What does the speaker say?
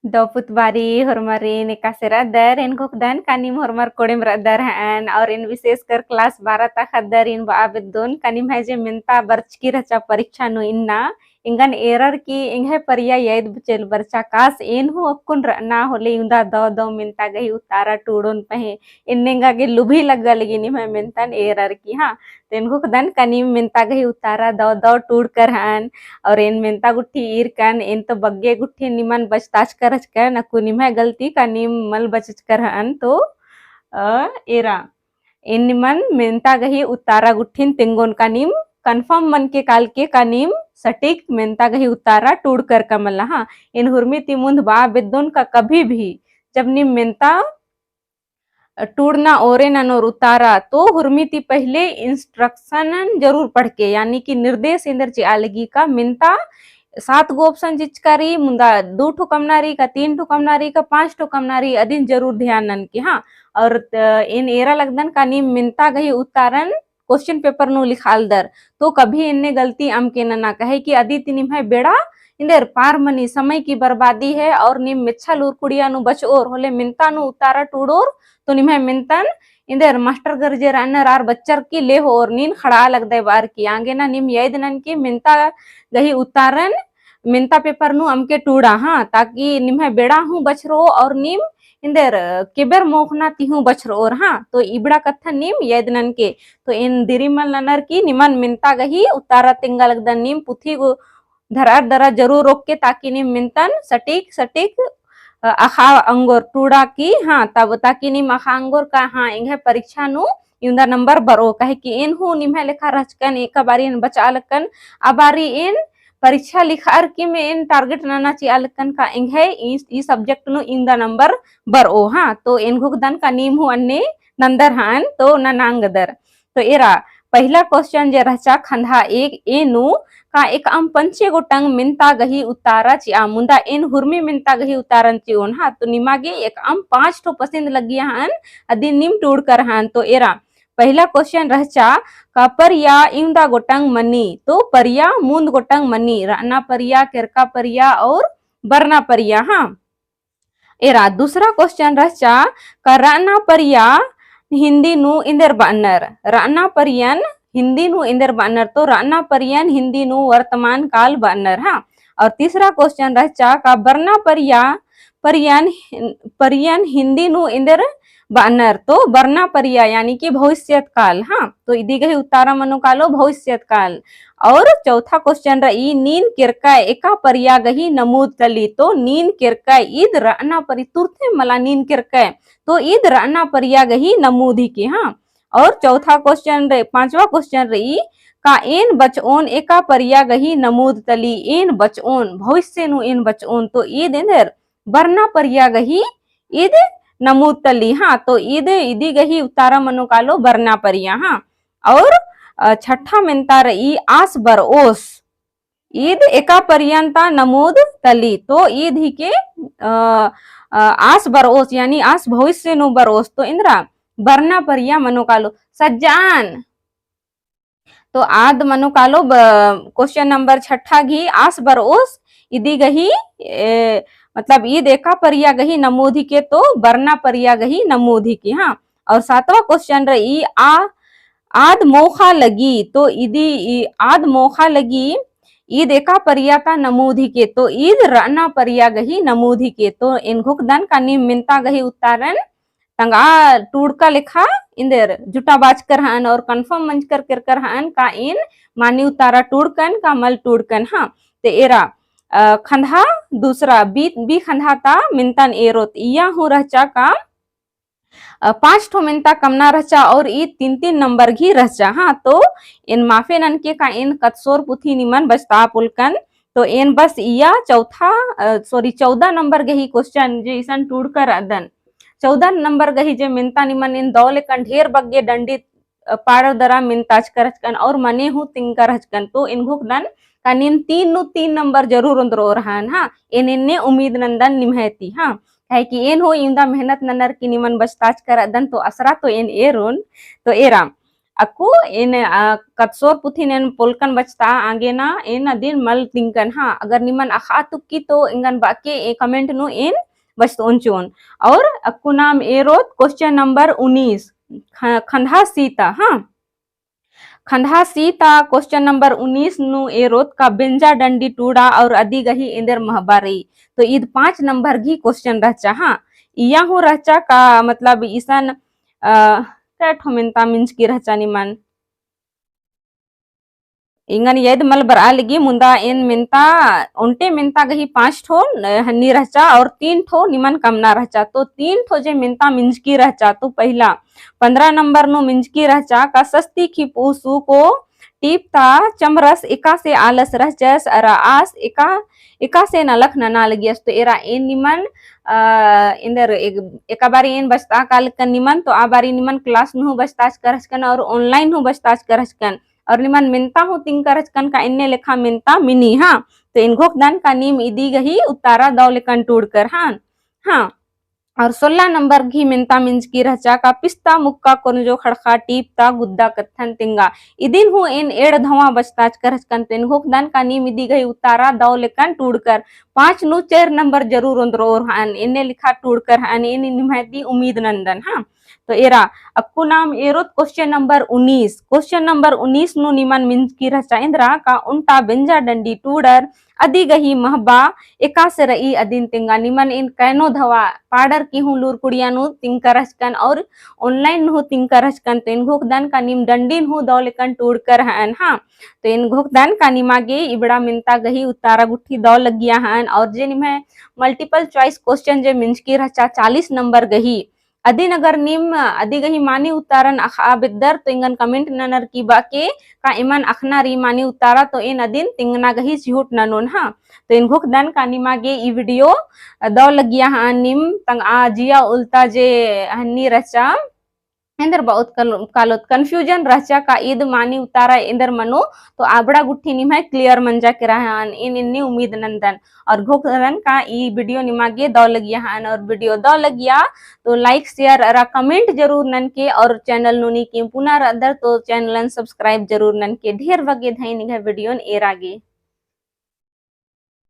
Doput bari hormari nikasira dar in kokdan kanim hormar kodem radar han और इन विशेष कर class 12 तक हदर इन बाबेदोन kanim haje minta barchki racha परीक्षा नु इन्ना इंगन एरर की इंगे परिया यद बचेल बरचा कास इन हु अकुन ना होले इंदा दो मिनता गही उतारा टूडोन पहे इन्नेंगा के लुभी लगा लगी नि मैं मिनतन एरर की हाँ तेन को कदन कनी मिनता गही उतारा दो टूड कर हान और इन मिनता गुट्ठी ईर कन इन तो बग्गे गुट्ठी निमन बचताच करच कर नकु निमह गलती कनी मल बचच कर हान तो एरा इन निमन मिनता गही उतारा गुट्ठिन तिंगोन कनीम कन्फर्म मन के काल के कनीम सटीक मेंता गही उतारा टूड कर कमला हाँ इन हुर्मी तिमुंद बा बेदोन का कभी भी जब निम मेंता टूडना ओरे ननोर उतारा तो हुर्मी ती पहले इंस्ट्रक्शन जरूर पढ़ के यानी कि निर्देश इंदर ची आलगी का मिनता 7 गो ऑप्शन जिचकारी मुंदा 2 ठो कमनारी का 3 ठो कमनारी का 5 ठो कमनारी अदिन जरूर ध्यान नन की हाँ और इन एरा लगदन का निम मिनता गही उतारन क्वेश्चन पेपर नु लिखाल दर तो कभी इनने गलती अम के ना कहे कि अदिति निम है बेड़ा इंदर पार मनी समय की बर्बादी है और निम मिच्छा लूरकुड़िया नु बच और होले मिनता नु उतारा टूडोर तो निम है मिनतन इंदर मास्टर गरजे रनर आर बच्चर की ले हो और नीन खड़ा लग दे बार की आगे ना निम यद नन की मिनता गही उतारन मिनता पेपर नु अमके टूडा हाँ ताकि निम है बेड़ा हूँ बचरो और निम इंदर केबर मोखना तिहु बचरो और हाँ तो इबड़ा कथा निम यद नन के तो इन दिरिमल ननर की निमन मिनता गही उतारा तिंगा लगदन निम पुथी गो धरार दरा जरूर रोक के ताकि निम मिनतन सटीक सटीक आखा अंगोर टूड़ा की हाँ तब ताकि निम आखा अंगोर का हाँ इंगे परीक्षा नु इंदा नंबर बरो कहे कि इन हु निम्हे लेखा रचकन एक बारी इन बचा लकन अबारी इन परीक्षा लिखार की में इन टारगेट नाना ची अलकन का इंगे ई सब्जेक्ट नु इंदा नंबर बरो हाँ तो इन घुगदन का नीम हु अन्ने नंदर हान तो ननांगदर तो एरा पहला क्वेश्चन जे रहचा खंधा एक एनु का एक आम पंचे गोटंग मिनता गही उतारा ची मुंदा इन हुर्मी मिनता गही उतारन ची ओन हाँ तो निमागे एक आम 5 ठो पसंद लगी हान अदी निम टूड कर हान तो एरा पहला क्वेश्चन रहचा का परिया इंदा गोटंग मनी तो परिया मुंद गोटंग मनी राना परिया केरका परिया और बरना परिया हाँ एरा दूसरा क्वेश्चन रहचा का राना परिया हिंदी नु इंदर बानर राना परियन हिंदी नु इंदर बानर तो राना परियन हिंदी नु वर्तमान काल बानर हाँ और तीसरा क्वेश्चन रहचा का बरना परिया परियन परियन हिंदी नु इंदर बानर तो बरना परिया यानी कि भविष्यत काल हाँ तो इदी गही उतारा मनो कालो भविष्यत काल और चौथा क्वेश्चन रही नीन किरका एका परिया गही नमूद तली तो नीन किरका ईद राना परि तुरथे मला नीन किरका तो ईद राना परिया गही नमूदी की हाँ और चौथा क्वेश्चन रहे 5वां क्वेश्चन रही का इन बचओन एका परिया गही नमूद तली इन बचओन भविष्य नु इन बचओन तो ईद इंदर बरना परिया गही ईद नमूद तली हाँ तो ईद इदी गही उतारा मनो कालो बरना परिया हाँ और छठा मिनता रही आस बरओस ईद एका पर्यंता नमूद तली तो ईद ही के आस बरओस यानी आस भविष्य नु बरओस तो इंद्रा बरना परिया मनो कालो सज्जान तो आद मनो कालो क्वेश्चन नंबर छठा घी आस बरओस इदी गही मतलब ईद एका परिया गही नमूदी के तो बरना परिया गही नमूदी की हाँ और 7वां क्वेश्चन रही आद मोखा लगी तो इदी आद मोखा लगी ईद एका परिया का नमूदी के तो ईद राना परिया गही नमूदी के तो इन घुकदन का निम मिनता गही उतारन तंगा टूडका लिखा इंदर जुटा बाज कर हन और कंफर्म मंच कर हन का इन मानी उतारा टूडकन का मल टूडकन हाँ ते एरा खंधा दूसरा बी खंधा ता मिनतन एरोत इया हूँ रहचा का 5 ठो मिनता कमना रहचा और ई 3 नंबर घी रहचा हाँ तो इन माफे नन के का इन कतसोर पुथी निमन बचता पुलकन तो इन बस इया चौथा सॉरी 14 नंबर गही क्वेश्चन जे इसन टूड कर अदन 14 नंबर गही जे मिनता निमन इन दौले कन ढेर बग्गे दंडी पाड़ दरा मिनताच करचकन और मने हूँ तिंकर हचकन तो इन घुकदन का निम 3 नंबर जरूर अंदरो रहन हाँ इन्ने उम्मीद नंदन निमहती हाँ है कि एन हो इंदा मेहनत ननर की निमन बचताच कर अदन तो असरा तो इन एरोन तो era aku in katsor puthi nen polkan bachta आगे ना इन अदिन मल तिंकन हाँ अगर निमन अखा तुक्की तो इंगन बाके ए कमेंट नु इन बचत उनचोन और अक्कू नाम एरोत क्वेश्चन नंबर 19 खंधा सीता हाँ खंधा सीता क्वेश्चन नंबर 19 नु एरोत का बेंजा डंडी टूड़ा और अदी गही इंदर महबारी तो ईद 5 नंबर की क्वेश्चन रचा हाँ इया हूँ रचा का मतलब ईसन क्या ठोमिनता मिंच की रचा निमन इंगन यद मल बरा लगी मुंदा इन मिनता उनटे मिनता गही 5 ठो हन्नी रहचा और 3 ठो निमन कमना रहचा तो 3 ठो जे मिनता मिंजकी रहचा तो पहला 15 नंबर नो मिंजकी रहचा का सस्ती की पूसू को टीपता चमरस एका से आलस रहचस अरा आस एका एका से नलख नना लगियस तो एरा इन निमन इंदर एका बारी इन बचता काल कन निमन तो आ बारी निमन क्लास नु बचताच करचकन और ऑनलाइन नु बचताच करचकन और निमन मिनता हूँ तिंकरचकन का इन्ने लेखा मिनता मिनी हाँ तो इनघोक दान का नीम इदी गही उतारा दौ लेकन टूटकर हाँ हाँ और 16 नंबर घी मिनता मिंज की रहचा का पिस्ता मुक्का कोनजो खड़खा टीपता गुद्दा कत्थन तिंगा इदिन हूँ इन एड़ धवा बचताच करचकन तो इनघोक दान का नीम इदी गही उतारा दौ लेकन टूटकर 5 नु 4 नंबर जरूर उंदरो और हान इन्ने लिखा टूटकर हान इन निमहती उम्मीद नंदन हाँ तो एरा अक्कू नाम एरोत क्वेश्चन नंबर 19 नु निमन मिंज की रहचा इंद्रा का उनटा बेंजा डंडी टूडर अदी गही महबा एका से रई अदिन तिंगा निमन इन कैनो धवा पाडर की हूँ लूर कुड़िया नु तिंकरचकन और ऑनलाइन नु तिंकरचकन तो इन घोकदान का निम डंडीन हूँ दौलेकन टूडकर हन हाँ तो इन घोकदान का निमागे इबड़ा मिनता गही उतारा गुट्ठी दौ लगिया हन और जे निम मल्टीपल चॉइस क्वेश्चन जे मिंज की रहचा 40 नंबर गही अदिन अगर निम अदी गही मानी उतारन अखा बिद्दर तो इंगन कमेंट ननर की बाके का इमन अखना री मानी उतारा तो इन अदिन तिंगना गही झूठ ननोन हाँ तो इन घुक दन का निमागे ई वीडियो दौ लगिया हाँ निम तंग आ जिया उल्टा जे हन्नी रचा इंदर बहुत कालोत कंफ्यूजन रचा का ईद मानी उतारा इंदर मनो तो आबड़ा गुट्ठी निम है क्लियर मंजा के रहन इन इन्नी उम्मीद नंदन और घोकरन का ई वीडियो निमागे दौ लगिया हन और वीडियो दौ लगिया तो लाइक शेयर अरा कमेंट जरूर नन के और चैनल नुनी के पुनः अदर तो चैनल सब्सक्राइब जरूर नन के ढेर वगे धई निघा वीडियो एरागे।